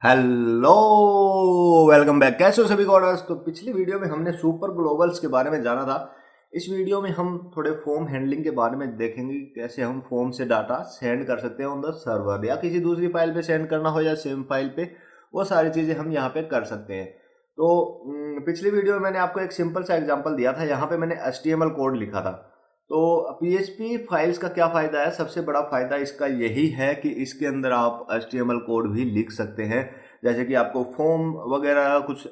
Hello, welcome back. कैसे हो सभी कोडर्स। तो पिछली वीडियो में हमने सुपर ग्लोबल्स के बारे में जाना था। इस वीडियो में हम थोड़े फॉर्म हैंडलिंग के बारे में देखेंगे, कैसे हम फॉर्म से डाटा सेंड कर सकते हैं ऑन द सर्वर, या किसी दूसरी फाइल पे सेंड करना हो या सेम फाइल पे, वो सारी चीज़ें हम यहाँ पे कर सकते हैं। तो पिछली वीडियो में मैंने आपको एक सिंपल सा एग्जाम्पल दिया था। यहाँ पे मैंने HTML कोड लिखा था। तो PHP फाइल्स का क्या फ़ायदा है? सबसे बड़ा फ़ायदा इसका यही है कि इसके अंदर आप HTML कोड भी लिख सकते हैं। जैसे कि आपको फॉर्म वगैरह कुछ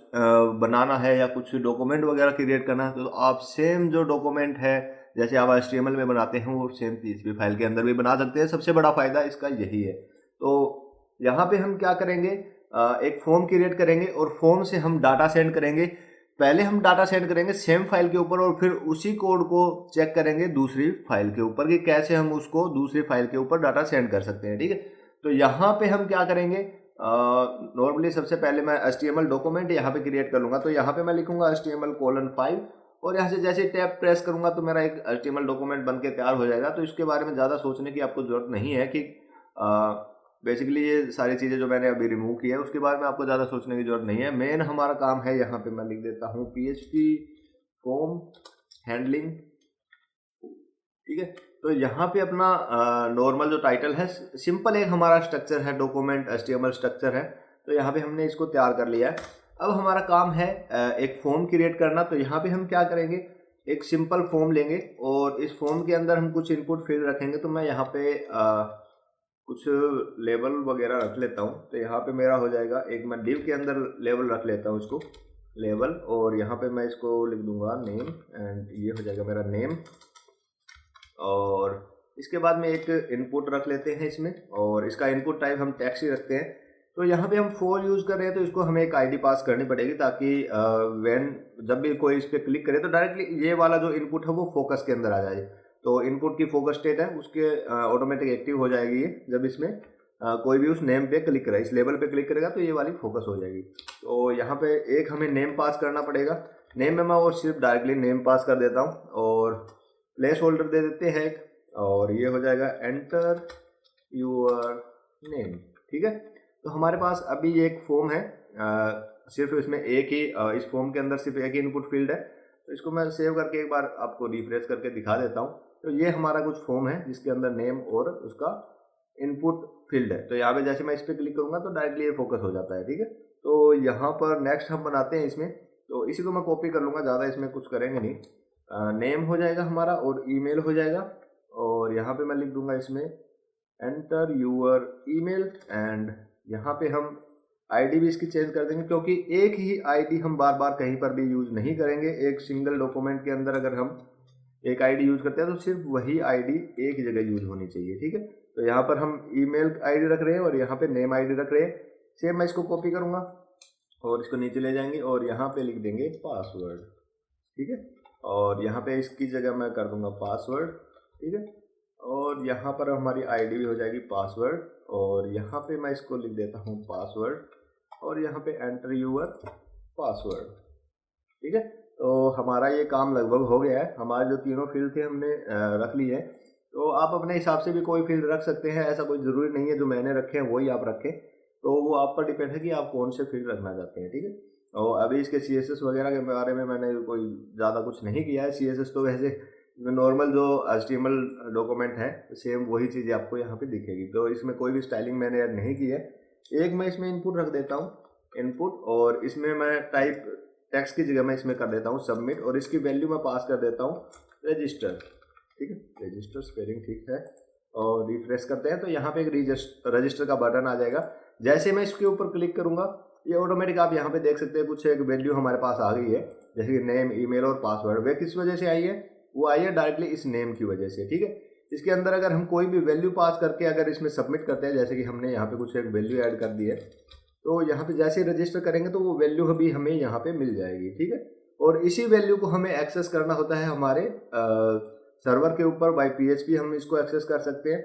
बनाना है या कुछ डॉक्यूमेंट वगैरह क्रिएट करना है, तो आप सेम जो डॉक्यूमेंट है जैसे आप HTML में बनाते हैं वो सेम PHP फाइल के अंदर भी बना सकते हैं। सबसे बड़ा फ़ायदा इसका यही है। तो यहाँ पे हम क्या करेंगे, एक फॉर्म क्रिएट करेंगे और फॉर्म से हम डाटा सेंड करेंगे। पहले हम डाटा सेंड करेंगे सेम फाइल के ऊपर और फिर उसी कोड को चेक करेंगे दूसरी फाइल के ऊपर कि कैसे हम उसको दूसरी फाइल के ऊपर डाटा सेंड कर सकते हैं। ठीक है, तो यहाँ पे हम क्या करेंगे, नॉर्मली सबसे पहले मैं HTML डॉक्यूमेंट यहाँ पे क्रिएट कर लूँगा। तो यहाँ पे मैं लिखूंगा HTML:5 और यहाँ से जैसे टैब प्रेस करूँगा तो मेरा एक HTML डॉक्यूमेंट बन के तैयार हो जाएगा। तो इसके बारे में ज़्यादा सोचने की आपको ज़रूरत नहीं है कि बेसिकली ये सारी चीज़ें जो मैंने अभी रिमूव की है उसके बारे में आपको ज़्यादा सोचने की जरूरत नहीं है। मेन हमारा काम है, यहाँ पे मैं लिख देता हूँ PHP फॉर्म हैंडलिंग। ठीक है, तो यहाँ पे अपना नॉर्मल जो टाइटल है, सिंपल एक हमारा स्ट्रक्चर है, डॉक्यूमेंट HTML स्ट्रक्चर है। तो यहाँ पे हमने इसको तैयार कर लिया है। अब हमारा काम है एक फॉर्म क्रिएट करना। तो यहाँ पे हम क्या करेंगे, एक सिंपल फॉर्म लेंगे और इस फॉर्म के अंदर हम कुछ इनपुट फील्ड रखेंगे। तो मैं यहाँ पे कुछ लेबल वगैरह रख लेता हूँ। तो यहाँ पे मेरा हो जाएगा, एक मैं डिव के अंदर लेबल रख लेता हूँ इसको लेबल, और यहाँ पे मैं इसको लिख दूंगा नेम, एंड ये हो जाएगा मेरा नेम। और इसके बाद में एक इनपुट रख लेते हैं इसमें, और इसका इनपुट टाइप हम टेक्स्ट ही रखते हैं। तो यहाँ पे हम फॉर यूज़ कर रहे हैं तो इसको हमें एक आईडी पास करनी पड़ेगी, ताकि जब भी कोई इस पर क्लिक करे तो डायरेक्टली ये वाला जो इनपुट है वो फोकस के अंदर आ जाए। तो इनपुट की फोकस स्टेट है उसके ऑटोमेटिक एक्टिव हो जाएगी ये, जब इसमें कोई भी उस नेम पे क्लिक करे, इस लेबल पे क्लिक करेगा तो ये वाली फोकस हो जाएगी। तो यहाँ पे एक हमें नेम पास करना पड़ेगा। नेम में मैं और सिर्फ डायरेक्टली नेम पास कर देता हूँ और प्लेस होल्डर दे देते हैं एक, और ये हो जाएगा एंटर यूर नेम। ठीक है, तो हमारे पास अभी एक फॉर्म है, सिर्फ इसमें एक ही इस फॉर्म के अंदर सिर्फ एक ही इनपुट फील्ड है। तो इसको मैं सेव करके एक बार आपको रिफ्रेश करके दिखा देता हूँ। तो ये हमारा कुछ फॉर्म है जिसके अंदर नेम और उसका इनपुट फील्ड है। तो यहाँ पे जैसे मैं इस पर क्लिक करूँगा तो डायरेक्टली ये फोकस हो जाता है। ठीक है, तो यहाँ पर नेक्स्ट हम बनाते हैं इसमें। तो इसी को मैं कॉपी कर लूँगा, ज़्यादा इसमें कुछ करेंगे नहीं। नेम हो जाएगा हमारा और ईमेल हो जाएगा, और यहाँ पे मैं लिख दूंगा इसमें एंटर यूर ईमेल, एंड यहाँ पे हम आईडी भी इसकी चेंज कर देंगे, क्योंकि एक ही आईडी हम बार बार कहीं पर भी यूज़ नहीं करेंगे। एक सिंगल डॉक्यूमेंट के अंदर अगर हम एक आईडी यूज़ करते हैं तो सिर्फ वही आईडी एक ही जगह यूज़ होनी चाहिए। ठीक है, तो यहाँ पर हम ईमेल आईडी रख रहे हैं और यहाँ पे नेम आईडी रख रहे हैं। सेम मैं इसको कॉपी करूँगा और इसको नीचे ले जाएंगे और यहाँ पे लिख देंगे पासवर्ड। ठीक है, और यहाँ पे इसकी जगह मैं कर दूंगा पासवर्ड। ठीक है, और यहाँ पर हमारी आईडी भी हो जाएगी पासवर्ड, और यहाँ पे मैं इसको लिख देता हूँ पासवर्ड, और यहाँ पे एंटर यूर पासवर्ड। ठीक है, तो हमारा ये काम लगभग हो गया है। हमारे जो तीनों फील्ड थे हमने रख लिए हैं। तो आप अपने हिसाब से भी कोई फील्ड रख सकते हैं, ऐसा कोई ज़रूरी नहीं है जो मैंने रखे हैं वही आप रखें। तो वो आप पर डिपेंड है कि आप कौन से फील्ड रखना चाहते हैं। ठीक है, और अभी इसके CSS वगैरह के बारे में मैंने कोई ज़्यादा कुछ नहीं किया है। CSS तो वैसे नॉर्मल जो HTML डॉक्यूमेंट है सेम वही चीज़ें आपको यहाँ पे दिखेगी। तो इसमें कोई भी स्टाइलिंग मैंने ऐड नहीं की है। एक मैं इसमें इनपुट रख देता हूँ, इनपुट, और इसमें मैं टाइप टेक्स्ट की जगह मैं इसमें कर देता हूँ सबमिट, और इसकी वैल्यू मैं पास कर देता हूँ रजिस्टर। ठीक है, रजिस्टर स्पेलिंग ठीक है, और रिफ्रेश करते हैं तो यहाँ पे एक रजिस्टर का बटन आ जाएगा। जैसे मैं इसके ऊपर क्लिक करूँगा ये ऑटोमेटिक आप यहाँ पे देख सकते हैं कुछ एक वैल्यू हमारे पास आ गई है, जैसे कि नेम, ईमेल और पासवर्ड। वे किस वजह से आई है, वो आई है डायरेक्टली इस नेम की वजह से। ठीक है, इसके अंदर अगर हम कोई भी वैल्यू पास करके अगर इसमें सबमिट करते हैं, जैसे कि हमने यहाँ पे कुछ एक वैल्यू ऐड कर दी है, तो यहाँ पे जैसे ही रजिस्टर करेंगे तो वो वैल्यू अभी हमें यहाँ पे मिल जाएगी। ठीक है, और इसी वैल्यू को हमें एक्सेस करना होता है हमारे सर्वर के ऊपर बाय PHP हम इसको एक्सेस कर सकते हैं।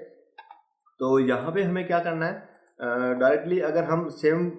तो यहाँ पे हमें क्या करना है, डायरेक्टली अगर हम सेम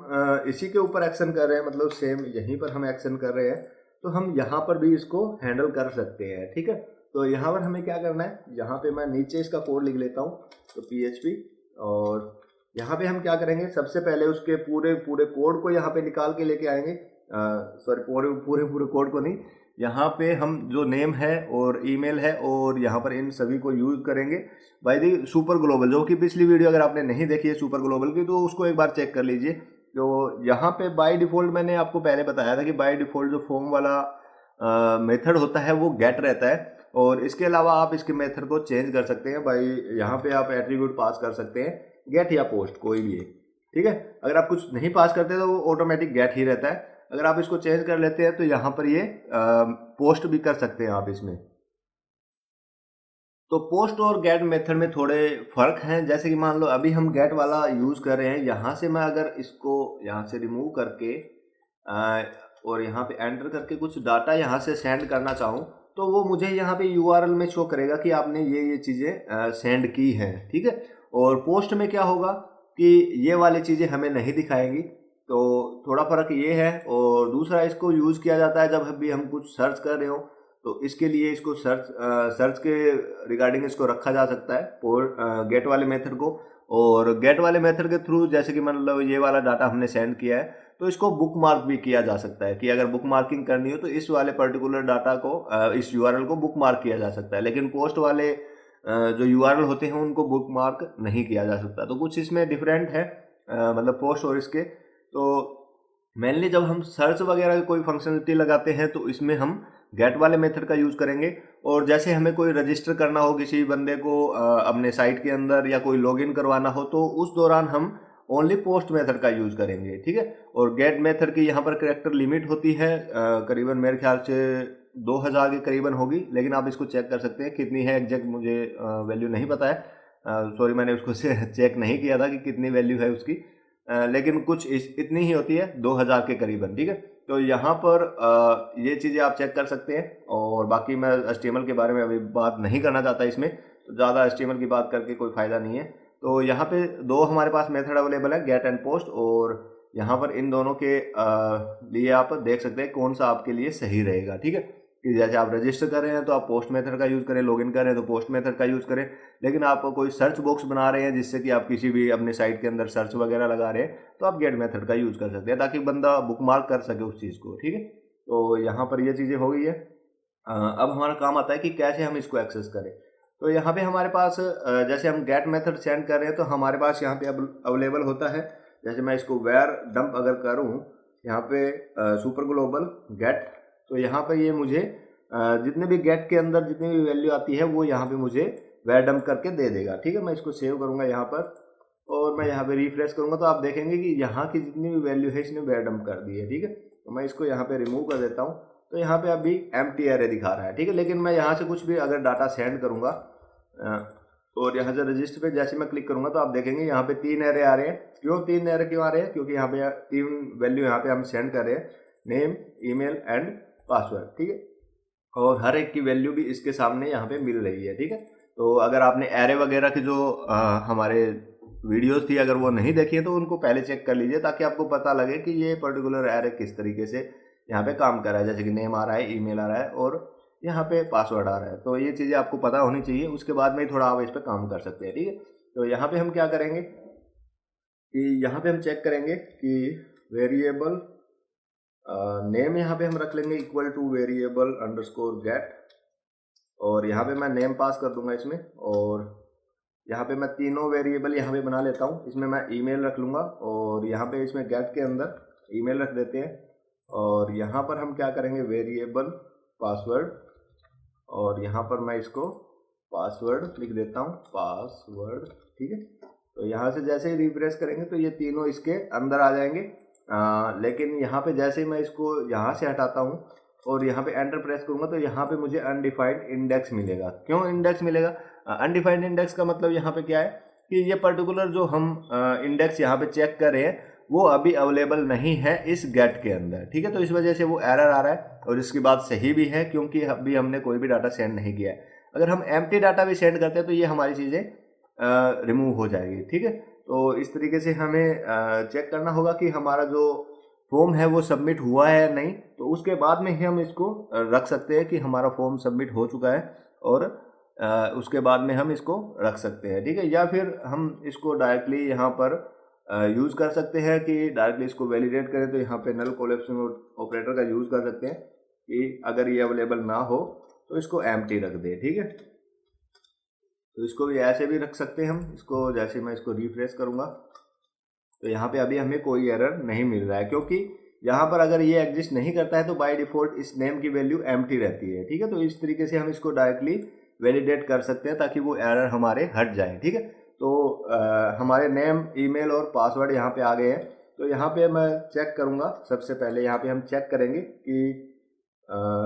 इसी के ऊपर एक्शन कर रहे हैं, मतलब सेम यहीं पर हम एक्शन कर रहे हैं, तो हम यहाँ पर भी इसको हैंडल कर सकते हैं। ठीक है, तो यहाँ पर हमें क्या करना है, यहाँ पे मैं नीचे इसका कोड लिख लेता हूँ। तो PHP और यहाँ पे हम क्या करेंगे, सबसे पहले उसके पूरे पूरे कोड को यहाँ पे निकाल के लेके आएंगे। सॉरी, पूरे पूरे पूरे कोड को नहीं, यहाँ पे हम जो नेम है और ईमेल है और यहाँ पर इन सभी को यूज करेंगे बाय दी सुपर ग्लोबल। जो कि पिछली वीडियो अगर आपने नहीं देखी है सुपर ग्लोबल की, तो उसको एक बार चेक कर लीजिए। तो यहाँ पे बाय डिफ़ॉल्ट मैंने आपको पहले बताया था कि बाय डिफ़ॉल्ट जो फॉर्म वाला मेथड होता है वो गेट रहता है, और इसके अलावा आप इसके मेथड को चेंज कर सकते हैं भाई। यहाँ पे आप एट्रीब्यूट पास कर सकते हैं, गेट या पोस्ट कोई भी है, ठीक है। अगर आप कुछ नहीं पास करते तो वो ऑटोमेटिक गेट ही रहता है। अगर आप इसको चेंज कर लेते हैं तो यहाँ पर ये पोस्ट भी कर सकते हैं आप इसमें। तो पोस्ट और गेट मेथड में थोड़े फर्क हैं। जैसे कि मान लो अभी हम गेट वाला यूज कर रहे हैं, यहाँ से मैं अगर इसको यहाँ से रिमूव करके और यहाँ पे एंटर करके कुछ डाटा यहाँ से सेंड करना चाहूँ, तो वो मुझे यहाँ पे यूआरएल में शो करेगा कि आपने ये चीज़ें सेंड की हैं, ठीक है। और पोस्ट में क्या होगा कि ये वाली चीज़ें हमें नहीं दिखाएंगी। तो थोड़ा फर्क ये है। और दूसरा, इसको यूज़ किया जाता है जब भी हम कुछ सर्च कर रहे हो, तो इसके लिए इसको सर्च के रिगार्डिंग इसको रखा जा सकता है गेट वाले मेथड को। और गेट वाले मेथड के थ्रू जैसे कि मतलब ये वाला डाटा हमने सेंड किया है, तो इसको बुक मार्क भी किया जा सकता है कि अगर बुक मार्किंग करनी हो तो इस वाले पर्टिकुलर डाटा को, इस यूआरएल को बुक मार्क किया जा सकता है। लेकिन पोस्ट वाले जो यूआरएल होते हैं उनको बुक मार्क नहीं किया जा सकता। तो कुछ इसमें डिफरेंट है, मतलब पोस्ट और इसके। तो मेनली जब हम सर्च वगैरह की कोई फंक्शनलिटी लगाते हैं तो इसमें हम गेट वाले मेथड का यूज़ करेंगे। और जैसे हमें कोई रजिस्टर करना हो किसी बंदे को अपने साइट के अंदर, या कोई लॉगिन करवाना हो, तो उस दौरान हम ओनली पोस्ट मेथड का यूज़ करेंगे, ठीक है। और गेट मेथड की यहाँ पर कैरेक्टर लिमिट होती है, करीबन मेरे ख्याल से 2000 के करीबन होगी, लेकिन आप इसको चेक कर सकते हैं कितनी है एग्जैक्ट, मुझे वैल्यू नहीं पता है। सॉरी, मैंने उसको चेक नहीं किया था कि कितनी वैल्यू है उसकी, लेकिन कुछ इतनी ही होती है 2000 के करीबन, ठीक है। तो यहाँ पर ये चीज़ें आप चेक कर सकते हैं। और बाकी मैं HTML के बारे में अभी बात नहीं करना चाहता इसमें, तो ज़्यादा HTML की बात करके कोई फ़ायदा नहीं है। तो यहाँ पे दो हमारे पास मेथड अवेलेबल है, गेट एंड पोस्ट। और यहाँ पर इन दोनों के लिए आप देख सकते हैं कौन सा आपके लिए सही रहेगा, ठीक है। कि जैसे आप रजिस्टर कर रहे हैं तो आप पोस्ट मेथड का यूज़ करें, लॉगिन कर रहे हैं तो पोस्ट मेथड का यूज़ करें। लेकिन आप कोई सर्च बॉक्स बना रहे हैं जिससे कि आप किसी भी अपने साइट के अंदर सर्च वगैरह लगा रहे हैं, तो आप गेट मेथड का यूज़ कर सकते हैं ताकि बंदा बुक मार्क कर सके उस चीज़ को, ठीक है। तो यहाँ पर ये चीज़ें हो गई है। अब हमारा काम आता है कि कैसे हम इसको एक्सेस करें। तो यहाँ पे हमारे पास जैसे हम गेट मेथड सेंड कर रहे हैं तो हमारे पास यहाँ पे अब अवेलेबल होता है। जैसे मैं इसको वेयर डंप अगर करूँ यहाँ पे सुपर ग्लोबल गेट, तो यहाँ पे ये मुझे जितने भी गेट के अंदर जितनी भी वैल्यू आती है वो यहाँ पे मुझे वेयर डंप करके दे देगा, ठीक है। मैं इसको सेव करूँगा यहाँ पर और मैं यहाँ पे रिफ्रेश करूँगा तो आप देखेंगे कि यहाँ की जितनी भी वैल्यू है इसने वेयर डंप कर दी है, ठीक है। तो मैं इसको यहाँ पे रिमूव कर देता हूँ। तो यहाँ पे अभी एम्प्टी एरे दिखा रहा है, ठीक है। लेकिन मैं यहाँ से कुछ भी अगर डाटा सेंड करूँगा और यहाँ से रजिस्टर पे जैसे मैं क्लिक करूँगा तो आप देखेंगे यहाँ पे 3 एरे आ रहे हैं। क्यों 3 एरे क्यों आ रहे हैं? क्योंकि यहाँ पे 3 वैल्यू यहाँ पे हम सेंड कर रहे हैं, नेम, ईमेल एंड पासवर्ड, ठीक है। और हर एक की वैल्यू भी इसके सामने यहाँ पे मिल रही है, ठीक है। तो अगर आपने एरे वगैरह की जो हमारे वीडियोस थी अगर वो नहीं देखी है तो उनको पहले चेक कर लीजिए ताकि आपको पता लगे कि ये पर्टिकुलर एरे किस तरीके से यहाँ पे काम कर रहा है। जैसे कि नेम आ रहा है, ईमेल आ रहा है और यहाँ पे पासवर्ड आ रहा है। तो ये चीज़ें आपको पता होनी चाहिए, उसके बाद में थोड़ा आप इस पर काम कर सकते हैं, ठीक है। तो यहाँ पे हम क्या करेंगे कि यहाँ पे हम चेक करेंगे कि वेरिएबल नेम यहाँ पे हम रख लेंगे equal to variable underscore get, और यहाँ पे मैं नेम पास कर दूंगा इसमें। और यहाँ पे मैं तीनों वेरिएबल यहाँ पे बना लेता हूँ। इसमें मैं ईमेल रख लूँगा और यहाँ पे इसमें गेट के अंदर ईमेल रख देते हैं। और यहाँ पर हम क्या करेंगे वेरिएबल पासवर्ड, और यहाँ पर मैं इसको पासवर्ड लिख देता हूँ, पासवर्ड, ठीक है। तो यहाँ से जैसे ही रिफ्रेश करेंगे तो ये तीनों इसके अंदर आ जाएंगे। लेकिन यहाँ पे जैसे ही मैं इसको यहाँ से हटाता हूँ और यहाँ पे एंटर प्रेस करूँगा तो यहाँ पे मुझे अनडिफाइंड इंडेक्स मिलेगा। क्यों इंडेक्स मिलेगा? अनडिफाइंड इंडेक्स का मतलब यहाँ पे क्या है कि ये पर्टिकुलर जो हम इंडेक्स यहाँ पे चेक कर रहे हैं वो अभी अवेलेबल नहीं है इस गेट के अंदर, ठीक है। तो इस वजह से वो एरर आ रहा है और इसकी बात सही भी है क्योंकि अभी हमने कोई भी डाटा सेंड नहीं किया है। अगर हम एम्प्टी डाटा भी सेंड करते हैं तो ये हमारी चीज़ें रिमूव हो जाएगी, ठीक है। तो इस तरीके से हमें चेक करना होगा कि हमारा जो फॉर्म है वो सबमिट हुआ है या नहीं, तो उसके बाद में ही हम इसको रख सकते हैं कि हमारा फॉर्म सबमिट हो चुका है और उसके बाद में हम इसको रख सकते हैं, ठीक है। या फिर हम इसको डायरेक्टली यहाँ पर यूज़ कर सकते हैं कि डायरेक्टली इसको वैलिडेट करें, तो यहाँ पे नल कोलेप्सिंग ऑपरेटर का यूज़ कर सकते हैं कि अगर ये अवेलेबल ना हो तो इसको एम्प्टी रख दें, ठीक है। तो इसको भी ऐसे भी रख सकते हैं हम। इसको जैसे मैं इसको रिफ्रेश करूँगा तो यहाँ पे अभी हमें कोई एरर नहीं मिल रहा है, क्योंकि यहाँ पर अगर ये एग्जिस्ट नहीं करता है तो बाय डिफ़ॉल्ट इस नेम की वैल्यू एम्प्टी रहती है, ठीक है। तो इस तरीके से हम इसको डायरेक्टली वैलिडेट कर सकते हैं ताकि वो एरर हमारे हट जाए, ठीक है। तो हमारे नेम, ईमेल और पासवर्ड यहाँ पे आ गए हैं। तो यहाँ पे मैं चेक करूँगा। सबसे पहले यहाँ पे हम चेक करेंगे कि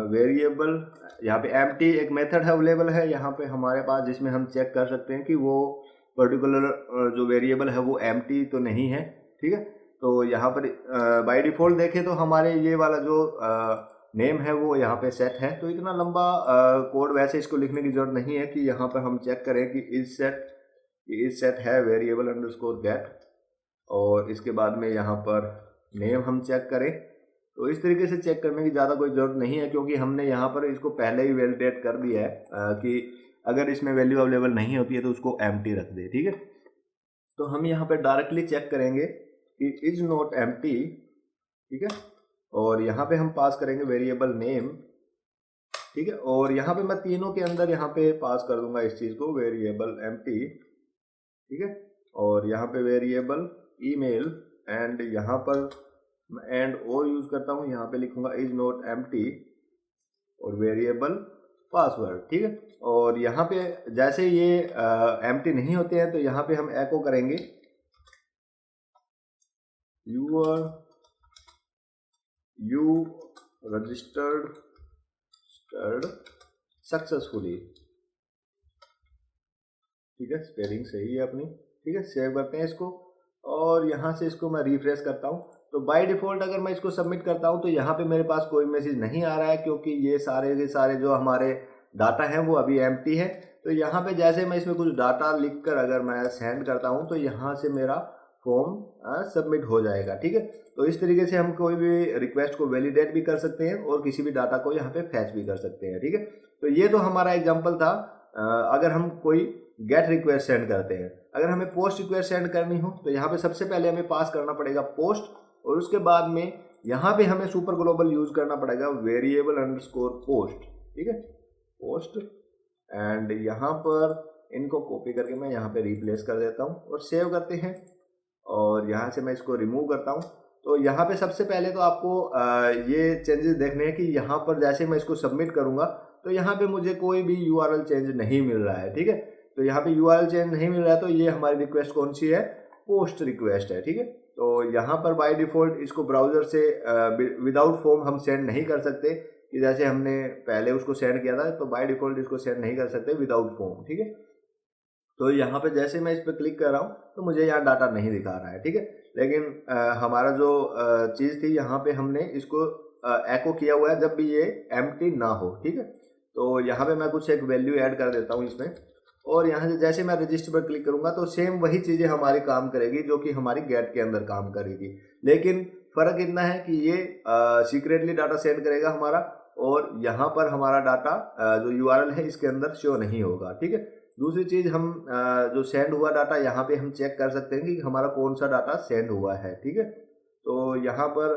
वेरिएबल, यहाँ पे एम्प्टी एक मेथड है अवेलेबल है यहाँ पे हमारे पास, जिसमें हम चेक कर सकते हैं कि वो पर्टिकुलर जो वेरिएबल है वो एम्प्टी तो नहीं है, ठीक है। तो यहाँ पर बाय डिफ़ॉल्ट देखें तो हमारे ये वाला जो नेम है वो यहाँ पे सेट है। तो इतना लंबा कोड वैसे इसको लिखने की ज़रूरत नहीं है कि यहाँ पर हम चेक करें कि इज सेट है वेरिएबल अंडरस्कोर गेट, और इसके बाद में यहाँ पर नेम हम चेक करें। तो इस तरीके से चेक करने की ज़्यादा कोई ज़रूरत नहीं है, क्योंकि हमने यहाँ पर इसको पहले ही वैलिडेट कर दिया है कि अगर इसमें वैल्यू अवेलेबल नहीं होती है तो उसको एम्प्टी रख दे, ठीक है। तो हम यहाँ पर डायरेक्टली चेक करेंगे कि इज नॉट एम्प्टी, ठीक है। और यहाँ पे हम पास करेंगे वेरिएबल नेम, ठीक है। और यहाँ पे मैं तीनों के अंदर यहाँ पे पास कर दूंगा इस चीज़ को, वेरिएबल एम्प्टी, ठीक है। और यहाँ पे वेरिएबल ईमेल, एंड यहाँ पर एंड और यूज़ करता हूँ, यहाँ पे लिखूंगा इज नॉट एम्प्टी और वेरिएबल पासवर्ड, ठीक है। और यहाँ पे जैसे ये एम्प्टी नहीं होते हैं तो यहाँ पे हम एको करेंगे यू रजिस्टर्ड सक्सेसफुली, ठीक है। स्पेलिंग सही है अपनी, ठीक है। सेव करते हैं इसको और यहाँ से इसको मैं रिफ्रेश करता हूँ। तो बाय डिफ़ॉल्ट अगर मैं इसको सबमिट करता हूँ तो यहाँ पे मेरे पास कोई मैसेज नहीं आ रहा है, क्योंकि ये सारे के सारे जो हमारे डाटा हैं वो अभी एम्प्टी है। तो यहाँ पे जैसे मैं इसमें कुछ डाटा लिखकर अगर मैं सेंड करता हूँ तो यहाँ से मेरा फॉर्म सबमिट हो जाएगा, ठीक है। तो इस तरीके से हम कोई भी रिक्वेस्ट को वैलिडेट भी कर सकते हैं और किसी भी डाटा को यहाँ पे फैच भी कर सकते हैं, ठीक है। तो ये तो हमारा एग्जाम्पल था अगर हम कोई गेट रिक्वेस्ट सेंड करते हैं। अगर हमें पोस्ट रिक्वेस्ट सेंड करनी हो तो यहाँ पे सबसे पहले हमें पास करना पड़ेगा पोस्ट, और उसके बाद में यहाँ पे हमें सुपर ग्लोबल यूज करना पड़ेगा वेरिएबल अंडरस्कोर पोस्ट, ठीक है, पोस्ट। एंड यहाँ पर इनको कॉपी करके मैं यहाँ पे रिप्लेस कर देता हूँ और सेव करते हैं। और यहाँ से मैं इसको रिमूव करता हूँ। तो यहाँ पे सबसे पहले तो आपको ये चेंजेस देखने हैं कि यहाँ पर जैसे मैं इसको सबमिट करूँगा तो यहाँ पे मुझे कोई भी URL चेंज नहीं मिल रहा है, ठीक है। तो यहाँ पे URL चेंज नहीं मिल रहा है, तो ये हमारी रिक्वेस्ट कौन सी है, पोस्ट रिक्वेस्ट है, ठीक है। तो यहाँ पर बाय डिफ़ॉल्ट इसको ब्राउज़र से विदाउट फॉर्म हम सेंड नहीं कर सकते, कि जैसे हमने पहले उसको सेंड किया था, तो बाय डिफ़ॉल्ट इसको सेंड नहीं कर सकते विदाउट फॉर्म, ठीक है। तो यहाँ पे जैसे मैं इस पर क्लिक कर रहा हूँ तो मुझे यहाँ डाटा नहीं दिखा रहा है, ठीक है। लेकिन हमारा जो चीज़ थी यहाँ पे हमने इसको एको किया हुआ है जब भी ये एम्प्टी ना हो, ठीक है। तो यहाँ पे मैं कुछ एक वैल्यू ऐड कर देता हूँ इसमें, और यहाँ से जैसे मैं रजिस्टर पर क्लिक करूँगा तो सेम वही चीज़ें हमारी काम करेगी जो कि हमारी गेट के अंदर काम करेगी। लेकिन फ़र्क इतना है कि ये सीक्रेटली डाटा सेंड करेगा हमारा, और यहाँ पर हमारा डाटा जो URL है इसके अंदर शो नहीं होगा, ठीक है। दूसरी चीज़, हम जो सेंड हुआ डाटा यहाँ पे हम चेक कर सकते हैं कि हमारा कौन सा डाटा सेंड हुआ है, ठीक है। तो यहाँ पर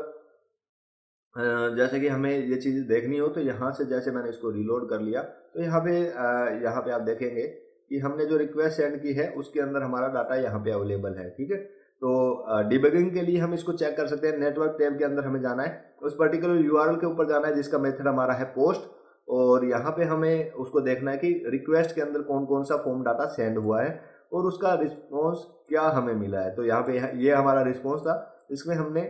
जैसे कि हमें ये चीज़ देखनी हो तो यहाँ से जैसे मैंने इसको रीलोड कर लिया तो यहाँ पे आप देखेंगे कि हमने जो रिक्वेस्ट सेंड की है उसके अंदर हमारा डाटा यहाँ पे अवेलेबल है, ठीक है। तो डिबगिंग के लिए हम इसको चेक कर सकते हैं। नेटवर्क टैब के अंदर हमें जाना है, उस पर्टिकुलर URL के ऊपर जाना है जिसका मेथड हमारा है पोस्ट, और यहाँ पे हमें उसको देखना है कि रिक्वेस्ट के अंदर कौन कौन सा फॉर्म डाटा सेंड हुआ है और उसका रिस्पॉन्स क्या हमें मिला है। तो यहाँ पे ये हमारा रिस्पॉन्स था, इसमें हमने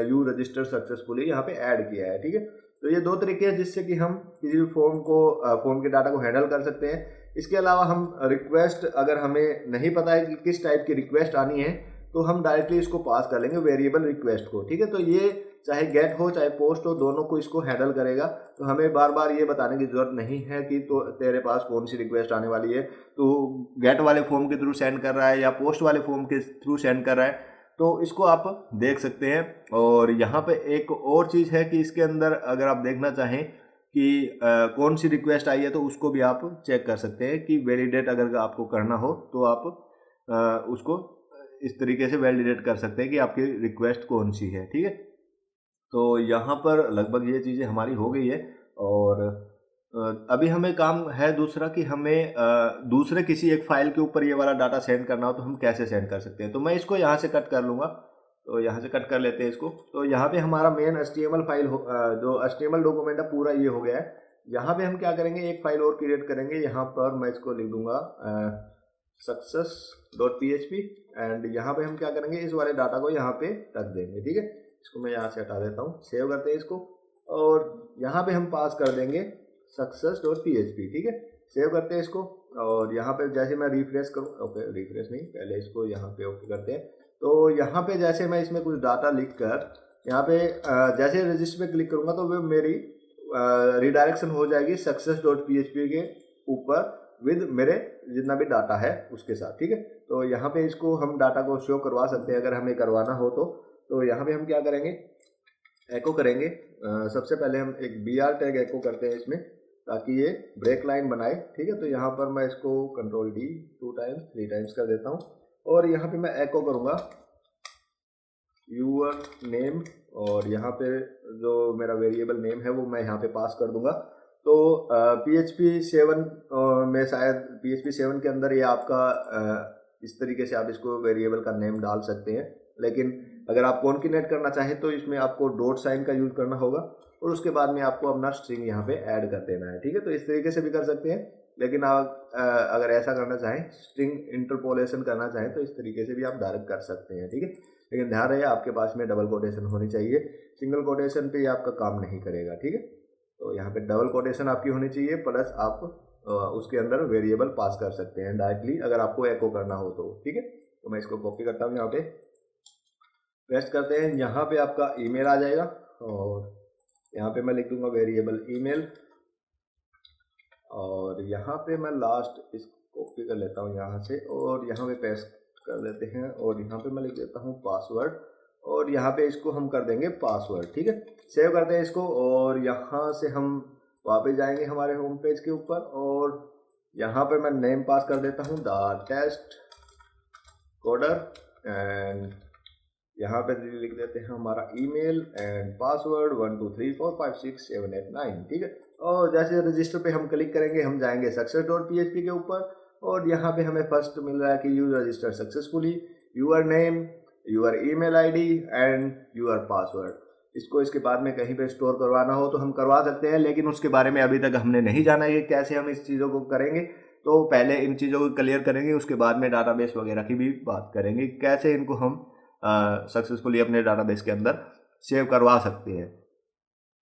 यू रजिस्टर सक्सेसफुली यहाँ पे ऐड किया है, ठीक है। तो ये दो तरीके हैं जिससे कि हम किसी भी फॉर्म के डाटा को हैंडल कर सकते हैं। इसके अलावा हम रिक्वेस्ट, अगर हमें नहीं पता है कि किस टाइप की रिक्वेस्ट आनी है तो हम डायरेक्टली इसको पास कर लेंगे वेरिएबल रिक्वेस्ट को, ठीक है। तो ये चाहे गेट हो चाहे पोस्ट हो, दोनों को इसको हैंडल करेगा। तो हमें बार बार ये बताने की ज़रूरत नहीं है कि तो तेरे पास कौन सी रिक्वेस्ट आने वाली है, तो गेट वाले फॉर्म के थ्रू सेंड कर रहा है या पोस्ट वाले फॉर्म के थ्रू सेंड कर रहा है, तो इसको आप देख सकते हैं। और यहाँ पे एक और चीज़ है कि इसके अंदर अगर आप देखना चाहें कि कौन सी रिक्वेस्ट आई है, तो उसको भी आप चेक कर सकते हैं कि वैलिडेट अगर आपको करना हो तो आप उसको इस तरीके से वैलिडेट कर सकते हैं कि आपकी रिक्वेस्ट कौन सी है। ठीक है, तो यहाँ पर लगभग ये चीज़ें हमारी हो गई है। और अभी हमें काम है दूसरा कि हमें दूसरे किसी एक फाइल के ऊपर ये वाला डाटा सेंड करना हो तो हम कैसे सेंड कर सकते हैं। तो मैं इसको यहाँ से कट कर लूँगा, तो यहाँ से कट कर लेते हैं इसको। तो यहाँ पे हमारा मेन HTML फाइल जो HTML डॉक्यूमेंट है पूरा ये हो गया है। यहाँ पे हम क्या करेंगे, एक फाइल और क्रिएट करेंगे। यहाँ पर मैं इसको लिख दूंगा success.php एंड यहाँ पे हम क्या करेंगे, इस वाले डाटा को यहाँ पे रख देंगे। ठीक है, इसको मैं यहाँ से हटा देता हूँ, सेव करते हैं इसको और यहाँ पे हम पास कर देंगे success.php। ठीक है, सेव करते हैं इसको और यहाँ पे जैसे मैं रिफ्रेश करूँ, ओके रिफ्रेश नहीं, पहले इसको यहाँ पे ओके करते हैं। तो यहाँ पे जैसे मैं इसमें कुछ डाटा लिख कर यहाँ पे जैसे रजिस्टर पे क्लिक करूँगा तो वो मेरी रिडायरेक्शन हो जाएगी success.php के ऊपर विद मेरे जितना भी डाटा है उसके साथ। ठीक है, तो यहाँ पे इसको हम डाटा को शो करवा सकते हैं अगर हमें करवाना हो तो यहाँ पे हम क्या करेंगे, एको करेंगे। सबसे पहले हम एक BR टैग एको करते हैं इसमें ताकि ये ब्रेक लाइन बनाए। ठीक है, तो यहाँ पर मैं इसको Ctrl D 2 टाइम्स 3 टाइम्स कर देता हूँ और यहाँ पे मैं एको करूँगा यूर नेम और यहाँ पे जो मेरा वेरिएबल नेम है वो मैं यहाँ पे पास कर दूंगा। तो PHP 7 में शायद PHP 7 के अंदर ये आपका इस तरीके से आप इसको वेरिएबल का नेम डाल सकते हैं, लेकिन अगर आप कॉन्केटेनेट करना चाहें तो इसमें आपको डॉट साइन का यूज करना होगा और उसके बाद में आपको अपना स्ट्रिंग यहाँ पे ऐड कर देना है। ठीक है, तो इस तरीके से भी कर सकते हैं, लेकिन आप अगर ऐसा करना चाहें, स्ट्रिंग इंटरपोलेशन करना चाहें तो इस तरीके से भी आप डायरेक्ट कर सकते हैं। ठीक है, लेकिन ध्यान रहे आपके पास में डबल कोटेशन होनी चाहिए, सिंगल कोटेशन पे ये आपका काम नहीं करेगा। ठीक है, तो यहाँ पे डबल कोटेशन आपकी होनी चाहिए प्लस आप उसके अंदर वेरिएबल पास कर सकते हैं डायरेक्टली अगर आपको एको करना हो तो। ठीक है, तो मैं इसको कॉपी करता हूँ, यहाँ पे पेस्ट करते हैं। यहाँ पे आपका ईमेल आ जाएगा और यहाँ पे मैं लिख दूंगा वेरिएबल ईमेल और यहाँ पे मैं लास्ट इस कॉपी कर लेता हूँ यहाँ से और यहाँ पे पेस्ट कर देते हैं और यहाँ पे मैं लिख देता हूँ पासवर्ड और यहाँ पे इसको हम कर देंगे पासवर्ड। ठीक है, सेव करते हैं इसको और यहाँ से हम वापस जाएंगे हमारे होम पेज के ऊपर और यहाँ पे मैं नेम पास कर देता हूँ द टेस्ट कोडर एंड यहाँ पे लिख देते हैं हमारा ईमेल एंड पासवर्ड 12345678 9। ठीक है, और जैसे रजिस्टर पे हम क्लिक करेंगे हम जाएंगे success.php के ऊपर और यहाँ पे हमें फर्स्ट मिल रहा है कि you register successfully, your name, your email ID and your password. इसको इसके बाद में कहीं पे स्टोर करवाना हो तो हम करवा सकते हैं, लेकिन उसके बारे में अभी तक हमने नहीं जाना है कि कैसे हम इस चीज़ों को करेंगे। तो पहले इन चीज़ों को क्लियर करेंगे, उसके बाद में डाटाबेस वगैरह की भी बात करेंगे, कैसे इनको हम सक्सेसफुली अपने डाटाबेस के अंदर सेव करवा सकते हैं।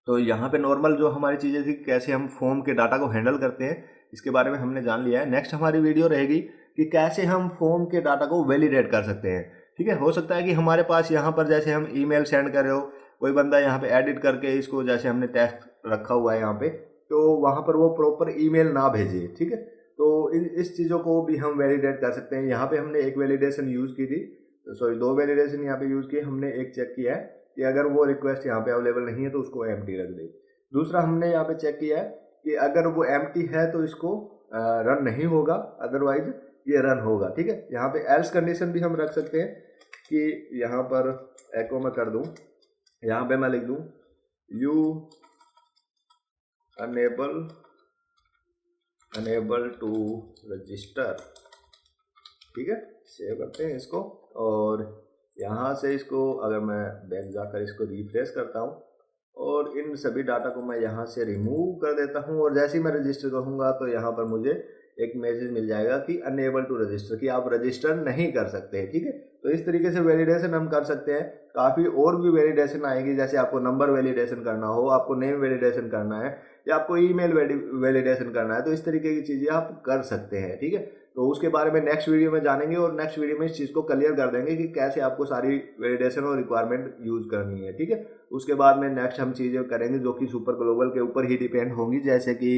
तो यहाँ पे नॉर्मल जो हमारी चीज़ें थी, कैसे हम फॉर्म के डाटा को हैंडल करते हैं, इसके बारे में हमने जान लिया है। नेक्स्ट हमारी वीडियो रहेगी कि कैसे हम फॉर्म के डाटा को वैलिडेट कर सकते हैं। ठीक है, हो सकता है कि हमारे पास यहाँ पर जैसे हम ईमेल सेंड कर रहे हो, कोई बंदा यहाँ पे एडिट करके इसको जैसे हमने टेक्स्ट रखा हुआ है यहाँ पे, तो वहाँ पर वो प्रॉपर ईमेल ना भेजे। ठीक है, तो इस चीज़ों को भी हम वैलिडेट कर सकते हैं। यहाँ पे हमने एक वैलिडेशन यूज़ की थी, सॉरी 2 वैलिडेशन यहाँ पे यूज़ किए। हमने एक चेक किया है कि अगर वो रिक्वेस्ट यहाँ पे अवेलेबल नहीं है तो उसको एम्प्टी रख दे। दूसरा हमने यहाँ पे चेक किया है कि अगर वो एम्प्टी है तो इसको रन नहीं होगा, अदरवाइज ये रन होगा। ठीक है, यहाँ पे एल्स कंडीशन भी हम रख सकते हैं कि यहाँ पर एको में कर दूँ, यहाँ पे मैं लिख दूँ यू अनेबल टू रजिस्टर। ठीक है, सेव करते हैं इसको और यहाँ से इसको अगर मैं बैक जाकर इसको रिफ्रेश करता हूँ और इन सभी डाटा को मैं यहाँ से रिमूव कर देता हूँ और जैसे ही मैं रजिस्टर करूँगा तो यहाँ पर मुझे एक मैसेज मिल जाएगा कि अनएबल टू रजिस्टर, कि आप रजिस्टर नहीं कर सकते। ठीक है, तो इस तरीके से वैलिडेशन हम कर सकते हैं। काफ़ी और भी वैलिडेशन आएगी, जैसे आपको नंबर वैलिडेशन करना हो, आपको नेम वैलिडेशन करना है या आपको ईमेल वैलिडेशन करना है, तो इस तरीके की चीज़ें आप कर सकते हैं। ठीक है, तो उसके बारे में नेक्स्ट वीडियो में जानेंगे और नेक्स्ट वीडियो में इस चीज़ को क्लियर कर देंगे कि कैसे आपको सारी वैलिडेशन और रिक्वायरमेंट यूज़ करनी है। ठीक है, उसके बाद में नेक्स्ट हम चीज़ें करेंगे जो कि सुपर ग्लोबल के ऊपर ही डिपेंड होंगी, जैसे कि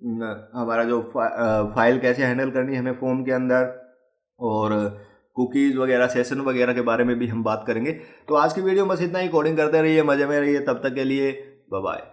हमारा जो फाइल कैसे हैंडल करनी है हमें फॉर्म के अंदर, और कुकीज़ वगैरह, सेशन वगैरह के बारे में भी हम बात करेंगे। तो आज की वीडियो में बस इतना ही। कोडिंग करते रहिए, मज़े में रहिए, तब तक के लिए बाय बाय।